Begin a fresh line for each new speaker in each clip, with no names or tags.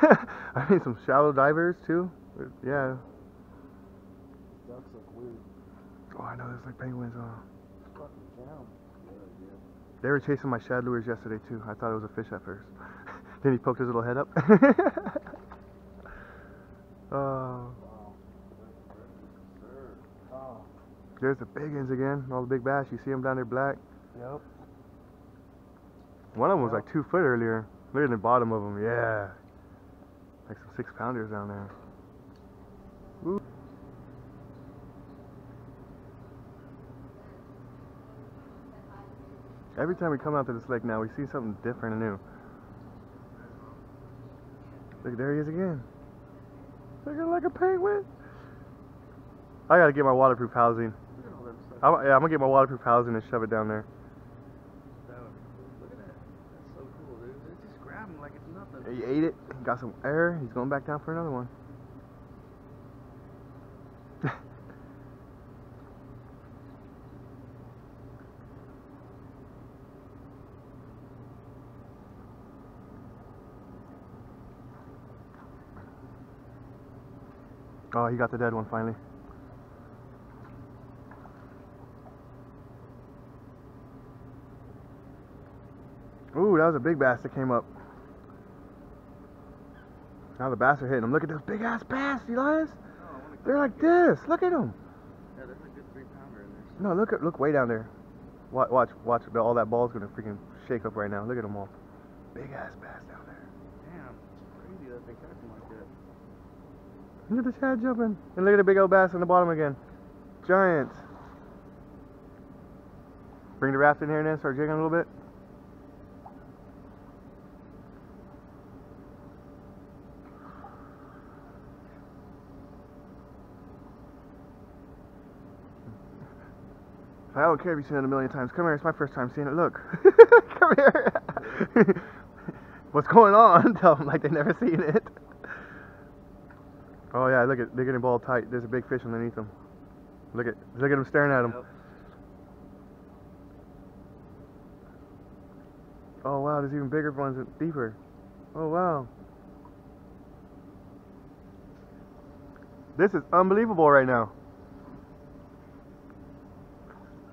I need some shallow divers too. Yeah.
Ducks look weird.
Oh, I know, there's like penguins. Oh.
Fucking jam.
They were chasing my shad lures yesterday too. I thought it was a fish at first. Then he poked his little head up. Oh.
Oh.
There's the big ones again. All the big bass. You see them down there black?
Yep.
One of them was like 2 foot earlier. Look at the bottom of them. Yeah. Like some 6-pounders down there. Ooh. Every time we come out to this lake now, we see something different and new. Look, there he is again. Looking like a penguin. I gotta get my waterproof housing. Yeah, I'm gonna get my waterproof housing and shove it down there.
Look at that. That's so cool, dude. They just grab him like it's nothing.
He ate it. Got some air. He's going back down for another one. Oh, he got the dead one finally. Ooh, that was a big bass that came up. Now the bass are hitting him. Look at those big ass bass, Elias. They're like this. Look at them.
Yeah, there's a good 3-pounder in there.
No, look way down there. Watch. All that ball's gonna freaking shake up right now. Look at them all. Big ass bass down there.
Damn, it's crazy that they catch them like that.
Look at the shad jumping. And look at the big old bass on the bottom again. Giants. Bring the raft in here and then start jigging a little bit. I don't care if you've seen it a million times. Come here, it's my first time seeing it. Look. Come here. What's going on? Tell them like they've never seen it. Oh yeah, look at, they're getting ball tight. There's a big fish underneath them. Look at them staring at them.
Yep.
Oh wow, there's even bigger ones and deeper. Oh wow. This is unbelievable right now.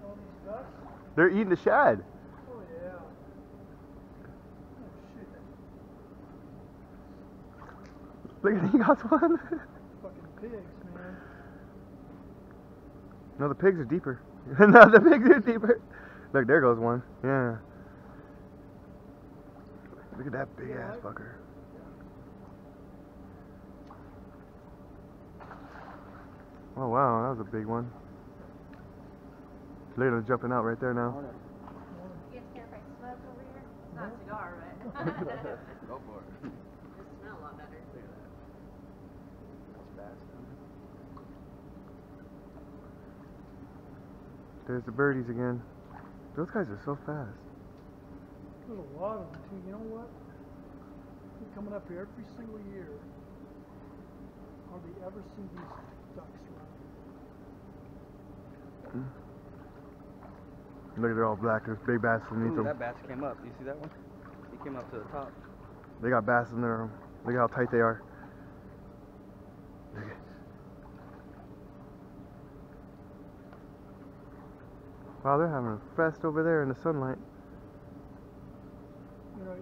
All these ducks?
They're eating the shad.
Oh yeah. Oh shit.
Look at, he got one.
Fucking pigs, man.
No, the pigs are deeper. No, the pigs are deeper. Look, there goes one. Yeah. Look at that big ass fucker. Oh wow, that was a big one. Look at him jumping out right there now.
You get scared by smoke over here? It's not a cigar, but
Go for it.
it smells a lot better.
Look at that. That's bass down
There's the birdies again. Those guys are so fast.
There's a lot of them too. You know what? They're coming up here every single year. Hardly ever see these ducks around.
Look at, they're all black. There's big bass underneath
Ooh,
them.
that bass came up. You see that one? He came up to the top.
They got bass in there. Look at how tight they are. Look at. Wow, they're having a fest over there in the sunlight.
You know,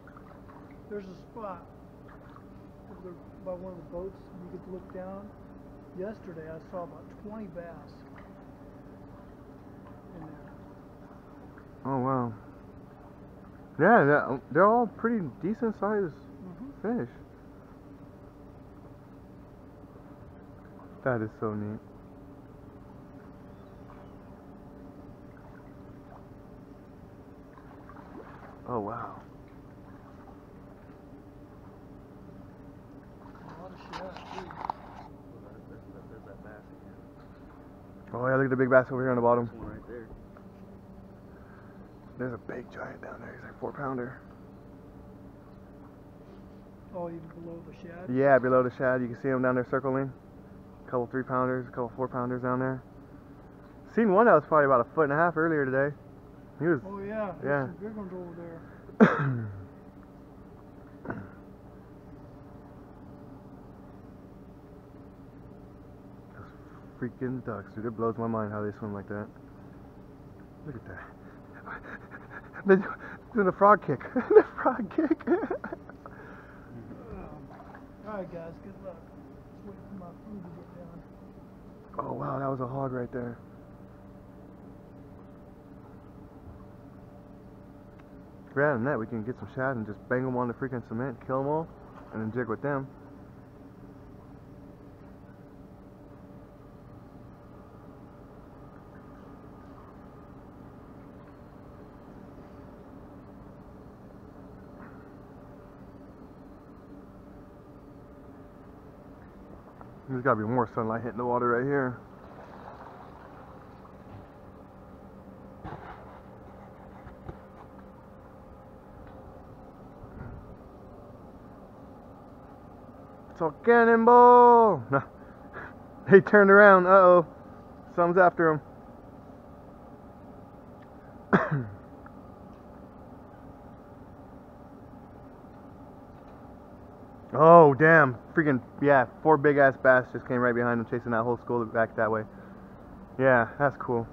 there's a spot over there by one of the boats. You could look down. Yesterday, I saw about 20 bass in there.
Oh wow. Yeah, they're all pretty decent sized fish. That is so neat. Oh wow.
A lot of shad too.
There's that bass again.
Oh yeah, look at the big bass over here on the bottom.
This one right there.
There's a big giant down there. He's like 4-pounder.
Oh, even below the shad?
Yeah, below the shad, you can see him down there circling. A couple 3-pounders, a couple 4-pounders down there. Seen one that was probably about 1.5 feet earlier today. He was.
Oh yeah, there's
Yeah.
some big ones over there.
freaking ducks, dude. It blows my mind how they swim like that. Look at that. They're doing a frog kick. The frog kick.
Alright guys, good luck. Just wait for my food to get done.
Oh wow, that was a hog right there. Rather than that, we can get some shad and just bang them on the freaking cement, kill them all, and then jig with them. There's gotta be more sunlight hitting the water right here. It's all cannonball! No. He turned around. Uh-oh. Something's after him. Oh, damn. Freaking, yeah, 4 big ass bass just came right behind him chasing that whole school back that way. Yeah, that's cool.